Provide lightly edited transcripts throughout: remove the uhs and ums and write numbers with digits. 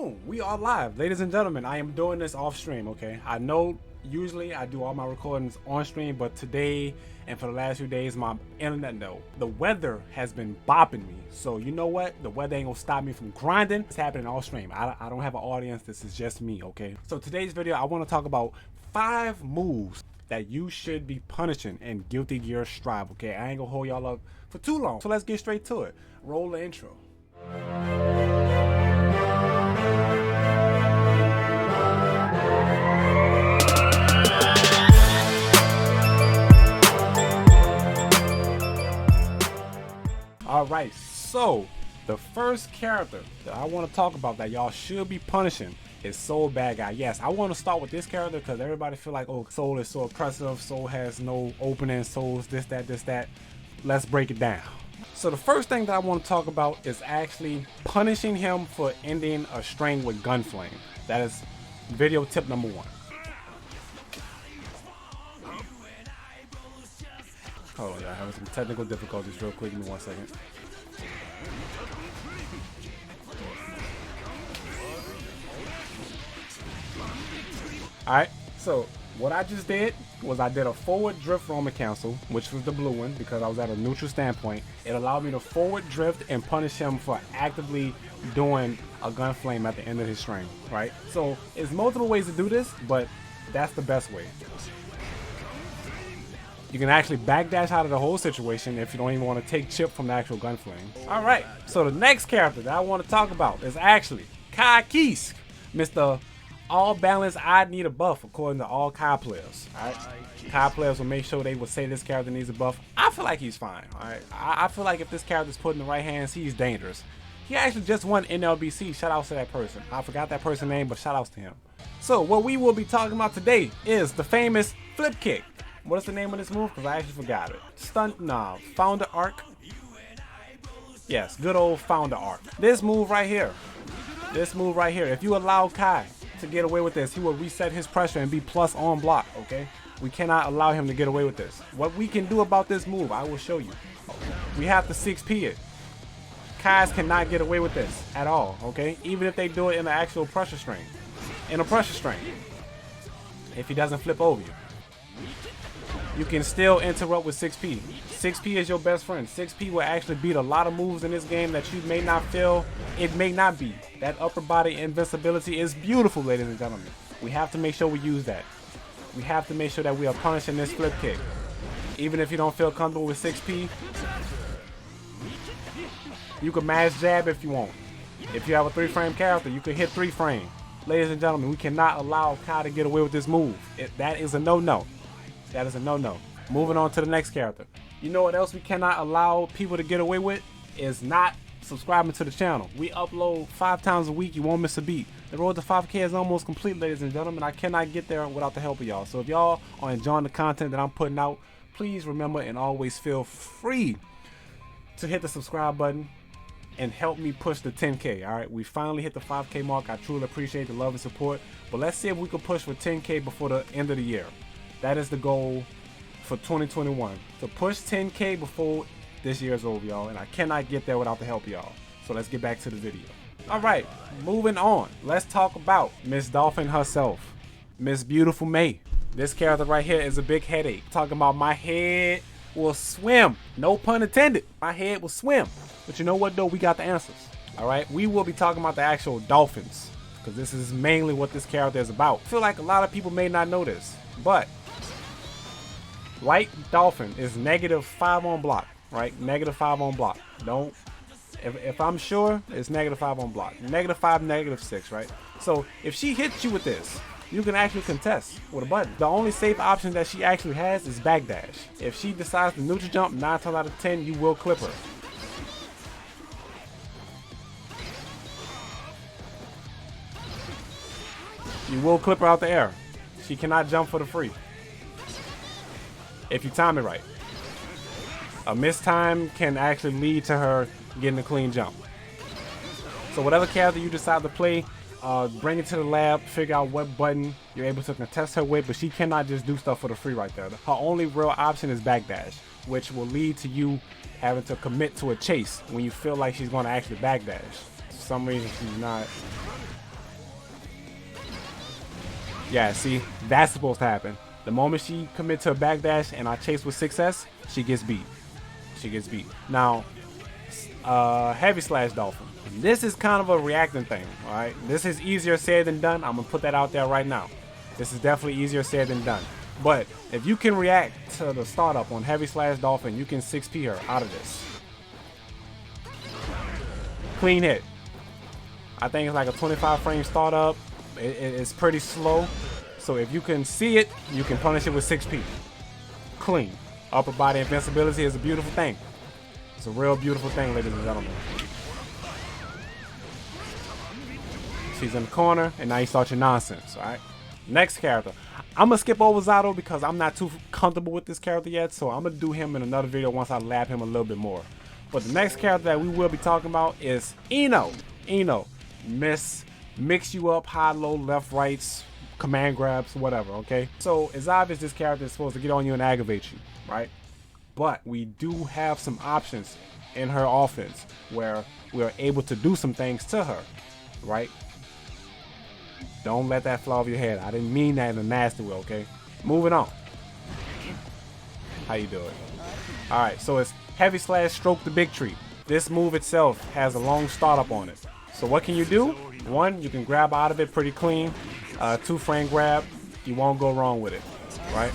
Boom, we are live. Ladies and gentlemen, I am doing this off stream, okay? I know usually I do all my recordings on stream, but today and for the last few days, my internet, the weather has been bopping me. So you know what? The weather ain't gonna stop me from grinding. It's happening off stream. I don't have an audience. This is just me, okay? So today's video, I want to talk about 5 moves that you should be punishing in Guilty Gear Strive, okay? I ain't gonna hold y'all up for too long. So let's get straight to it. Roll the intro. Alright, so the first character that I want to talk about that y'all should be punishing is Soul Badguy. Yes, I want to start with this character because everybody feel like, oh, Soul is so oppressive, Soul has no opening, Soul's this, that. Let's break it down. So the first thing that I want to talk about is actually punishing him for ending a string with Gunflame. That is video tip number 1. Hold on, y'all, having some technical difficulties real quick. Give me 1 second. Alright, so what I just did was I did a forward drift Roman cancel, which was the blue one because I was at a neutral standpoint. It allowed me to forward drift and punish him for actively doing a Gunflame at the end of his string, right? So there's multiple ways to do this, but that's the best way. You can actually backdash out of the whole situation if you don't even want to take chip from the actual Gunflame. Alright, so the next character that I want to talk about is actually Kiske, Mr. All balance, I need a buff according to all Kai players. Alright, Kai players will make sure they will say this character needs a buff. I feel like he's fine. Alright, I feel like if this character's put in the right hands, he's dangerous. He actually just won NLBC. Shout out to that person. I forgot that person's name, but shout outs to him. So what we will be talking about today is the famous flip kick. What is the name of this move? Because I actually forgot it. Founder arc. Yes, good old founder arc. This move right here. If you allow Kai to get away with this, he will reset his pressure and be plus on block, okay? We cannot allow him to get away with this. What we can do about this move, I will show you. We have to 6P it. Kais cannot get away with this at all, okay? Even if they do it in the actual pressure string. In a pressure string. If he doesn't flip over you. You can still interrupt with 6P. 6P is your best friend. 6P will actually beat a lot of moves in this game that you may not feel it may not be. That upper body invincibility is beautiful, ladies and gentlemen. We have to make sure we use that. We have to make sure that we are punishing this flip kick. Even if you don't feel comfortable with 6P, you can mash jab if you want. If you have a 3-frame character, you can hit 3-frame. Ladies and gentlemen, we cannot allow Kai to get away with this move. That is a no-no. That is a no-no. Moving on to the next character. You know what else we cannot allow people to get away with? Is not subscribing to the channel. We upload 5 times a week. You won't miss a beat. The road to 5K is almost complete, ladies and gentlemen. I cannot get there without the help of y'all. So if y'all are enjoying the content that I'm putting out, please remember and always feel free to hit the subscribe button and help me push the 10K. All right, we finally hit the 5K mark. I truly appreciate the love and support. But let's see if we can push for 10K before the end of the year. That is the goal for 2021, to push 10K before this year is over, y'all, and I cannot get there without the help of y'all. So let's get back to the video. All right, moving on. Let's talk about Miss Dolphin herself, Miss Beautiful May. This character right here is a big headache. Talking about my head will swim. No pun intended. My head will swim. But you know what, though? We got the answers. All right, we will be talking about the actual dolphins because this is mainly what this character is about. I feel like a lot of people may not know this, but White Dolphin is -5 on block, right? -5 on block. Don't, if I'm sure, it's -5 on block. -5, -6, right? So if she hits you with this, you can actually contest with a button. The only safe option that she actually has is backdash. If she decides to neutral jump, 9 times out of 10, you will clip her. You will clip her out the air. She cannot jump for the free. If you time it right. A missed time can actually lead to her getting a clean jump. So whatever character you decide to play, bring it to the lab, figure out what button you're able to contest her with, but she cannot just do stuff for the free right there. Her only real option is backdash, which will lead to you having to commit to a chase when you feel like she's going to actually backdash. For some reason she's not. Yeah, see, that's supposed to happen. The moment she commits to a backdash and I chase with success, she gets beat. She gets beat. Now, heavy slash Dolphin. This is kind of a reacting thing, alright? This is easier said than done. I'm going to put that out there right now. This is definitely easier said than done. But if you can react to the startup on heavy slash Dolphin, you can 6P her out of this. Clean hit. I think it's like a 25 frame startup. It's pretty slow. So if you can see it, you can punish it with 6P. Clean. Upper body invincibility is a beautiful thing. It's a real beautiful thing, ladies and gentlemen. She's in the corner, and now you start your nonsense, alright? Next character. I'm going to skip over Zato because I'm not too comfortable with this character yet, so I'm going to do him in another video once I lab him a little bit more. But the next character that we will be talking about is Eno. Eno. Mix you up, high, low, left, rights, command grabs, whatever, okay? So it's obvious this character is supposed to get on you and aggravate you, right? But we do have some options in her offense where we are able to do some things to her, right? Don't let that fly off your head. I didn't mean that in a nasty way, okay? Moving on. How you doing? Alright, so it's heavy slash stroke the big tree. This move itself has a long startup on it. So what can you do? One, you can grab out of it pretty clean. 2 frame grab, you won't go wrong with it, right?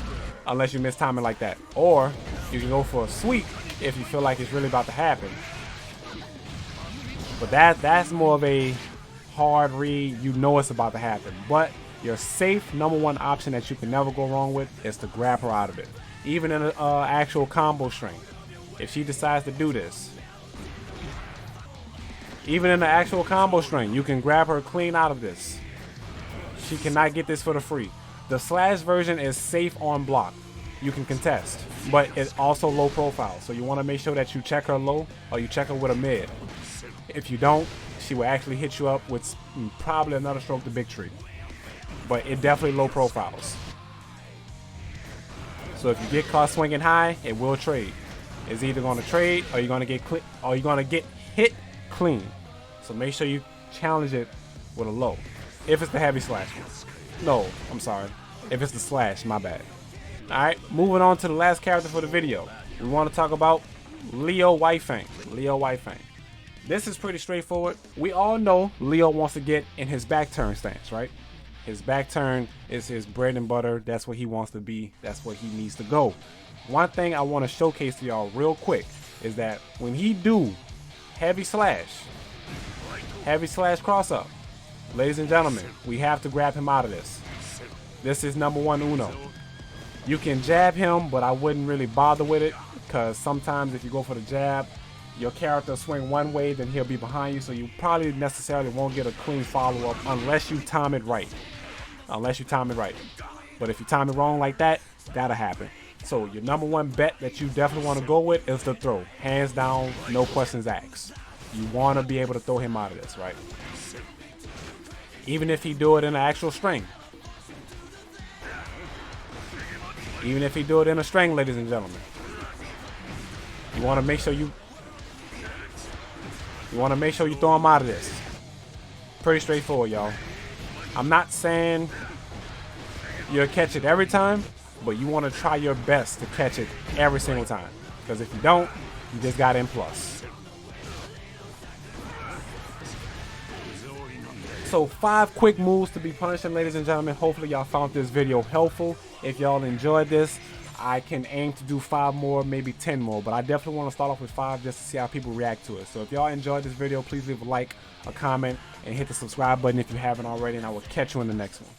Unless you miss timing like that. Or you can go for a sweep if you feel like it's really about to happen. But that's more of a hard read. You know it's about to happen. But your safe #1 option that you can never go wrong with is to grab her out of it. Even in an actual combo string. If she decides to do this. Even in the actual combo string, you can grab her clean out of this. She cannot get this for the free. The slash version is safe on block. You can contest, but it's also low profile. So you want to make sure that you check her low or you check her with a mid. If you don't, she will actually hit you up with probably another stroke the big tree. But it definitely low profiles. So if you get caught swinging high, it will trade. It's either going to trade or you're going to get hit clean. So make sure you challenge it with a low. If it's the heavy slash one. No, I'm sorry. If it's the slash, my bad. Alright, moving on to the last character for the video. We want to talk about Leo Whitefang. Leo Whitefang. This is pretty straightforward. We all know Leo wants to get in his back turn stance, right? His back turn is his bread and butter. That's what he wants to be. That's where he needs to go. One thing I want to showcase to y'all real quick is that when he do heavy slash cross up, ladies and gentlemen, we have to grab him out of this. This is #1 uno. You can jab him, but I wouldn't really bother with it because sometimes if you go for the jab, your character swing one way, then he'll be behind you, so you probably necessarily won't get a clean follow-up unless you time it right. Unless you time it right. But if you time it wrong like that, that'll happen. So your #1 bet that you definitely want to go with is the throw. Hands down, no questions asked. You want to be able to throw him out of this, right? Even if he do it in an actual string. Even if he do it in a string, ladies and gentlemen. You want to make sure you throw him out of this. Pretty straightforward, y'all. I'm not saying you'll catch it every time, but you want to try your best to catch it every single time. Because if you don't, you just got in plus. So 5 quick moves to be punishing, ladies and gentlemen. Hopefully y'all found this video helpful. If y'all enjoyed this, I can aim to do 5 more, maybe 10 more, but I definitely want to start off with 5 just to see how people react to it. So if y'all enjoyed this video, please leave a like, a comment, and hit the subscribe button if you haven't already, and I will catch you in the next one.